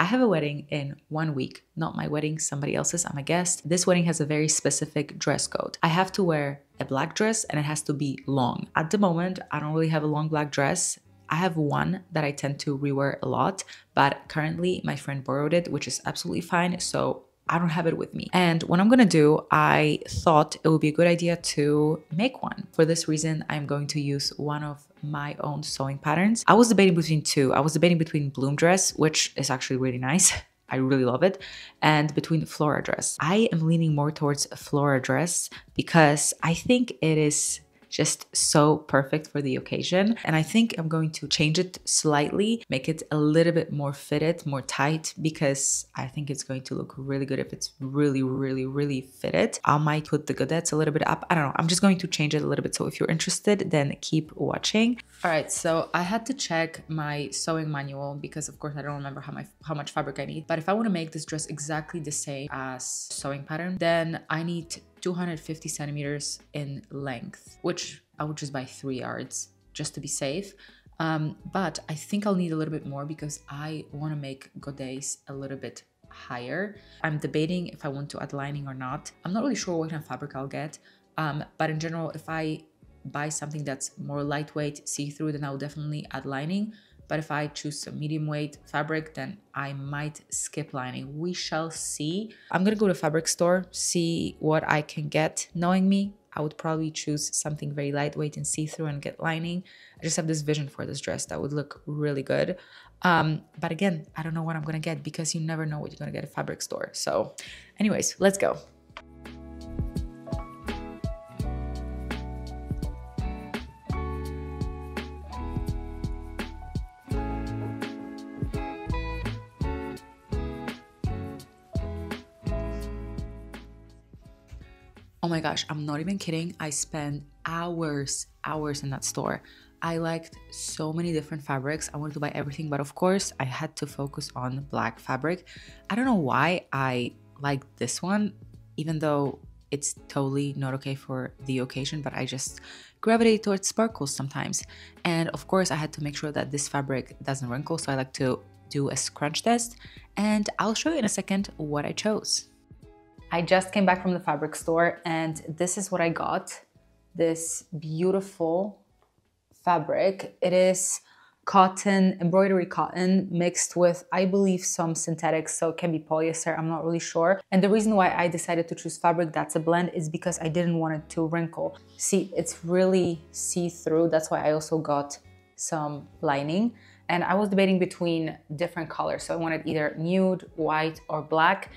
I have a wedding in 1 week, not my wedding, somebody else's, I'm a guest. This wedding has a very specific dress code. I have to wear a black dress and it has to be long. At the moment, I don't really have a long black dress. I have one that I tend to rewear a lot, but currently my friend borrowed it, which is absolutely fine. So I don't have it with me. And what I'm gonna do, I thought it would be a good idea to make one. For this reason, I'm going to use one of my own sewing patterns. I was debating between two. I was debating between bloom dress, which is actually really nice. I really love it. And between flora dress. I am leaning more towards a flora dress because I think it is just so perfect for the occasion. And I think I'm going to change it slightly, make it a little bit more fitted, more tight, because I think it's going to look really good if it's really, really, really fitted. I might put the godettes a little bit up. I don't know. I'm just going to change it a little bit. So if you're interested, then keep watching. All right, so I had to check my sewing manual because of course I don't remember how much fabric I need. But if I want to make this dress exactly the same as sewing pattern, then I need 250 centimeters in length, which I would just buy 3 yards just to be safe. But I think I'll need a little bit more because I want to make godets a little bit higher. I'm debating if I want to add lining or not. I'm not really sure what kind of fabric I'll get. But in general, if I buy something that's more lightweight, see-through, then I'll definitely add lining. But if I choose some medium weight fabric, then I might skip lining. We shall see. I'm gonna go to a fabric store, see what I can get. Knowing me, I would probably choose something very lightweight and see-through and get lining. I just have this vision for this dress that would look really good. But again, I don't know what I'm gonna get because you never know what you're gonna get at a fabric store. So anyways, let's go. Oh my gosh, I'm not even kidding. I spent hours in that store. I liked so many different fabrics. I wanted to buy everything, but of course I had to focus on black fabric. I don't know why I like this one, even though it's totally not okay for the occasion, but I just gravitate towards sparkles sometimes. And of course I had to make sure that this fabric doesn't wrinkle. So I like to do a scrunch test and I'll show you in a second what I chose. I just came back from the fabric store and this is what I got. This beautiful fabric. It is cotton, embroidery cotton mixed with, I believe, some synthetics. So it can be polyester, I'm not really sure. And the reason why I decided to choose fabric that's a blend is because I didn't want it to wrinkle. See, it's really see-through. That's why I also got some lining. And I was debating between different colors. So I wanted either nude, white, or black.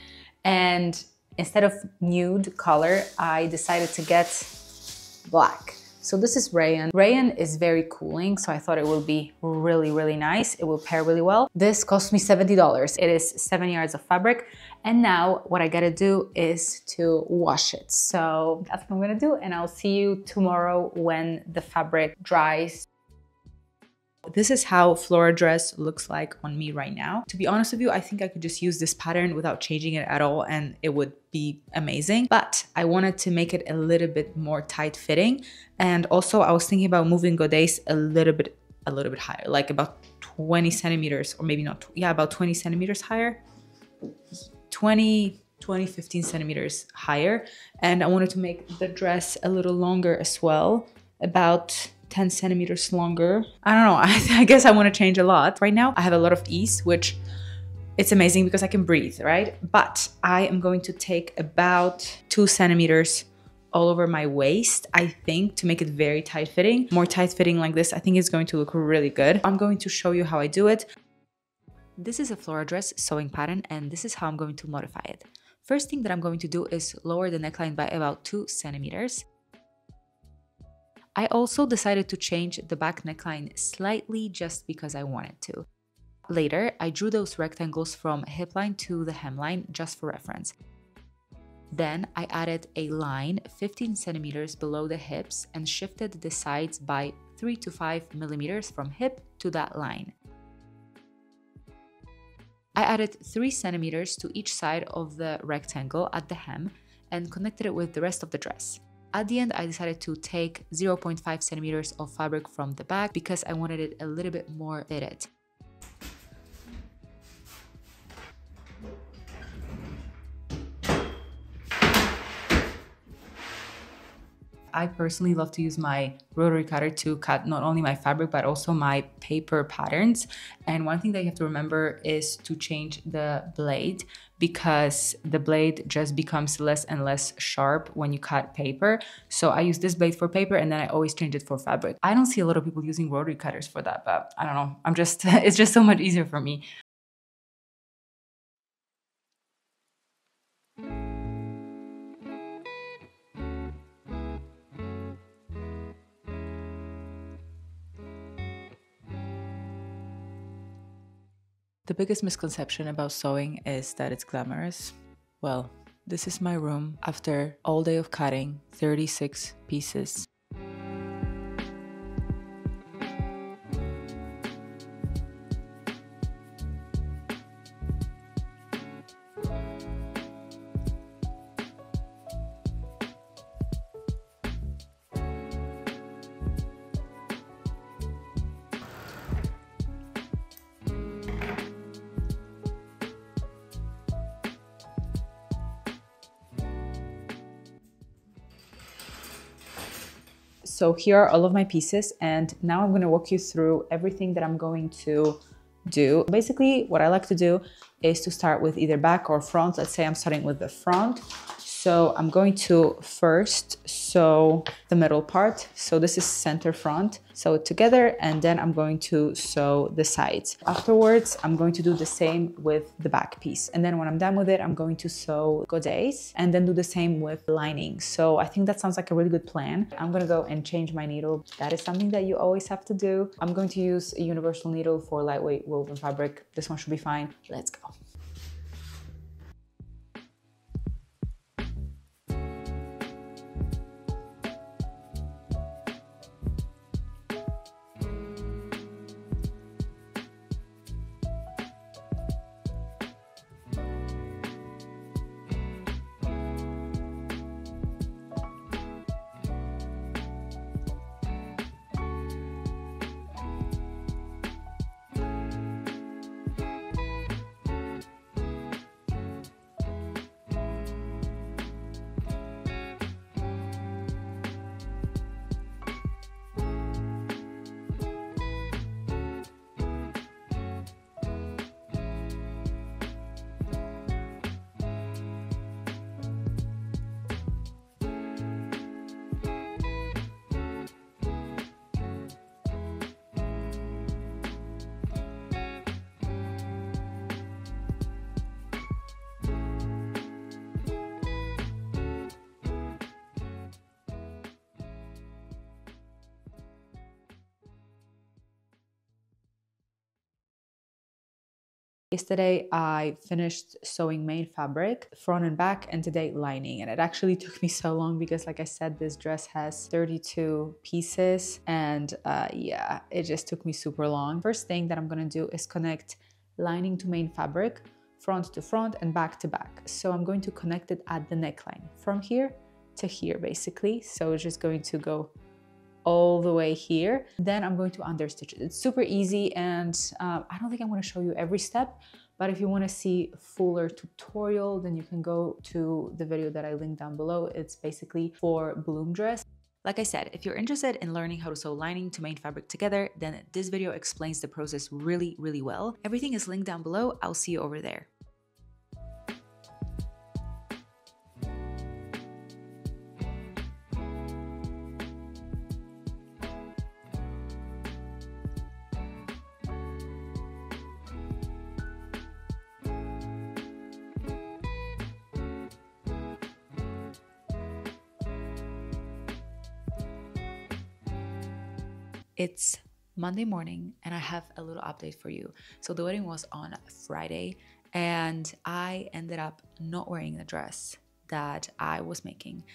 And instead of nude color, I decided to get black. So this is rayon. Rayon is very cooling, so I thought it will be really, really nice. It will pair really well. This cost me $70. It is 7 yards of fabric. And now what I gotta do is to wash it. So that's what I'm gonna do. And I'll see you tomorrow when the fabric dries. This is how flora dress looks like on me right now. To be honest with you, I think I could just use this pattern without changing it at all and it would be amazing. But I wanted to make it a little bit more tight fitting. And also I was thinking about moving godets a little bit higher, like about 20 centimeters or maybe not, yeah, about 20 centimeters higher, 15 centimeters higher. And I wanted to make the dress a little longer as well, about 10 centimeters longer. I don't know, I guess I want to change a lot. Right now I have a lot of ease, which it's amazing because I can breathe, right? But I am going to take about 2 centimeters all over my waist, I think, to make it very tight fitting. More tight fitting like this, I think it's going to look really good. I'm going to show you how I do it. This is a flora dress sewing pattern and this is how I'm going to modify it. First thing that I'm going to do is lower the neckline by about 2 centimeters. I also decided to change the back neckline slightly just because I wanted to. Later, I drew those rectangles from hip line to the hemline just for reference. Then I added a line 15 centimeters below the hips and shifted the sides by 3 to 5 millimeters from hip to that line. I added 3 centimeters to each side of the rectangle at the hem and connected it with the rest of the dress. At the end, I decided to take 0.5 centimeters of fabric from the back because I wanted it a little bit more fitted. I personally love to use my rotary cutter to cut not only my fabric, but also my paper patterns. And one thing that you have to remember is to change the blade, because the blade just becomes less and less sharp when you cut paper. So I use this blade for paper, and then I always change it for fabric. I don't see a lot of people using rotary cutters for that, but I don't know. It's just so much easier for me. The biggest misconception about sewing is that it's glamorous. Well, this is my room after all day of cutting 36 pieces. So here are all of my pieces, and now I'm going to walk you through everything that I'm going to do. Basically, what I like to do is to start with either back or front. Let's say I'm starting with the front. So I'm going to first sew the middle part. So this is center front. Sew it together, and then I'm going to sew the sides. Afterwards, I'm going to do the same with the back piece. And then when I'm done with it, I'm going to sew godets and then do the same with lining. So I think that sounds like a really good plan. I'm gonna go and change my needle. That is something that you always have to do. I'm going to use a universal needle for lightweight woven fabric. This one should be fine. Let's go. Yesterday, I finished sewing main fabric, front and back, and today lining. And it actually took me so long because, like I said, this dress has 32 pieces. And yeah, it just took me super long. First thing that I'm gonna do is connect lining to main fabric, front to front and back to back. So I'm going to connect it at the neckline from here to here, basically. So it's just going to go all the way here. Then I'm going to understitch it. It's super easy, and I don't think I'm going to show you every step, but if you want to see a fuller tutorial, then you can go to the video that I linked down below. It's basically for bloom dress. Like I said, if you're interested in learning how to sew lining to main fabric together, then this video explains the process really, really well. Everything is linked down below. I'll see you over there. It's Monday morning and I have a little update for you. So the wedding was on Friday and I ended up not wearing the dress that I was making.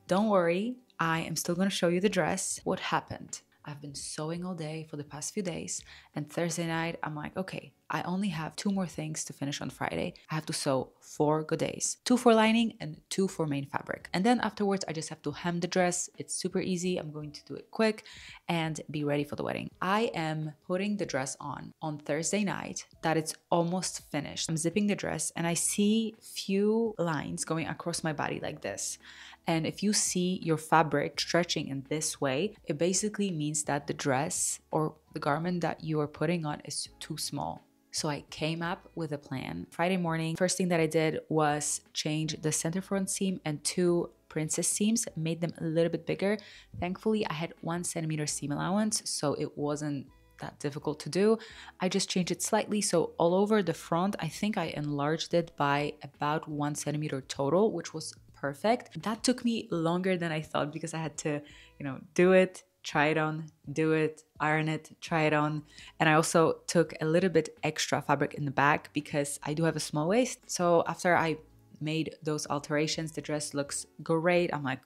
Don't worry, I am still gonna show you the dress. What happened? I've been sewing all day for the past few days, and Thursday night I'm like, okay, I only have 2 more things to finish on Friday. I have to sew 4 godets, 2 for lining and 2 for main fabric. And then afterwards I just have to hem the dress. It's super easy. I'm going to do it quick and be ready for the wedding. I am putting the dress on Thursday night that it's almost finished. I'm zipping the dress and I see few lines going across my body like this. And if you see your fabric stretching in this way, it basically means that the dress or the garment that you are putting on is too small. So I came up with a plan. Friday morning, first thing that I did was change the center front seam and 2 princess seams, made them a little bit bigger. Thankfully, I had 1 centimeter seam allowance, so it wasn't that difficult to do. I just changed it slightly. So all over the front, I think I enlarged it by about 1 centimeter total, which was perfect. That took me longer than I thought because I had to, do it, try it on, do it, iron it, try it on. And I also took a little bit extra fabric in the back because I do have a small waist. So after I made those alterations, the dress looks great. I'm like,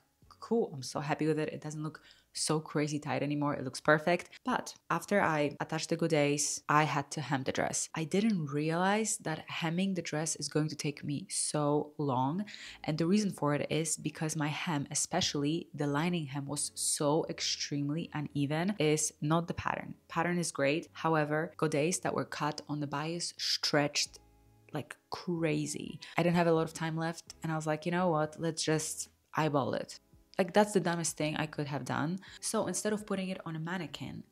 cool, I'm so happy with it. It doesn't look so crazy tight anymore. It looks perfect. But after I attached the godets, I had to hem the dress. I didn't realize that hemming the dress is going to take me so long. And the reason for it is because my hem, especially the lining hem, was so extremely uneven. Is not the pattern. Pattern is great. However, godets that were cut on the bias stretched like crazy. I didn't have a lot of time left and I was like, you know what, let's just eyeball it. Like, that's the dumbest thing I could have done. So instead of putting it on a mannequin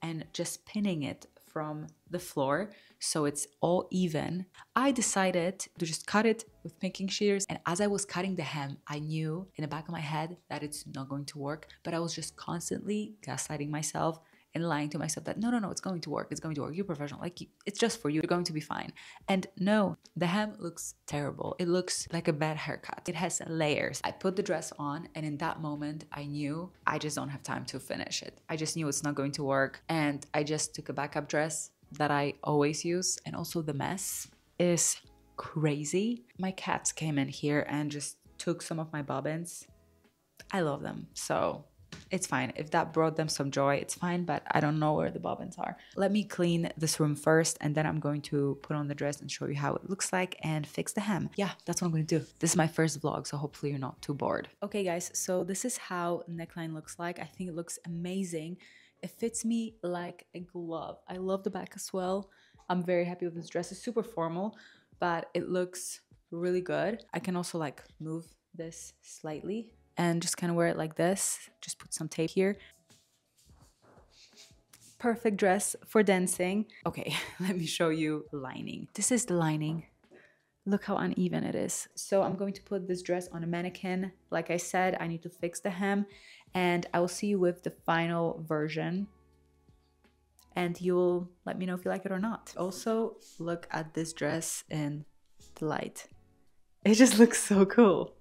and just pinning it from the floor so it's all even, I decided to just cut it with pinking shears. And as I was cutting the hem, I knew in the back of my head that it's not going to work, but I was just constantly gaslighting myself and lying to myself that no, it's going to work. It's going to work. You're professional. Like, it's just for you. You're going to be fine. And no, the hem looks terrible. It looks like a bad haircut. It has layers. I put the dress on and in that moment, I knew I just don't have time to finish it. I just knew it's not going to work. And I just took a backup dress that I always use. And also the mess is crazy. My cats came in here and just took some of my bobbins. I love them. So it's fine. If that brought them some joy, it's fine, but I don't know where the bobbins are. Let me clean this room first, and then I'm going to put on the dress and show you how it looks like and fix the hem. Yeah, that's what I'm going to do. This is my first vlog, so hopefully you're not too bored. Okay, guys, so this is how neckline looks like. I think it looks amazing. It fits me like a glove. I love the back as well. I'm very happy with this dress. It's super formal, but it looks really good. I can also like move this slightly and just kind of wear it like this. Just put some tape here. Perfect dress for dancing. Okay, let me show you the lining. This is the lining. Look how uneven it is. So I'm going to put this dress on a mannequin. Like I said, I need to fix the hem and I will see you with the final version. And you'll let me know if you like it or not. Also, look at this dress in the light. It just looks so cool.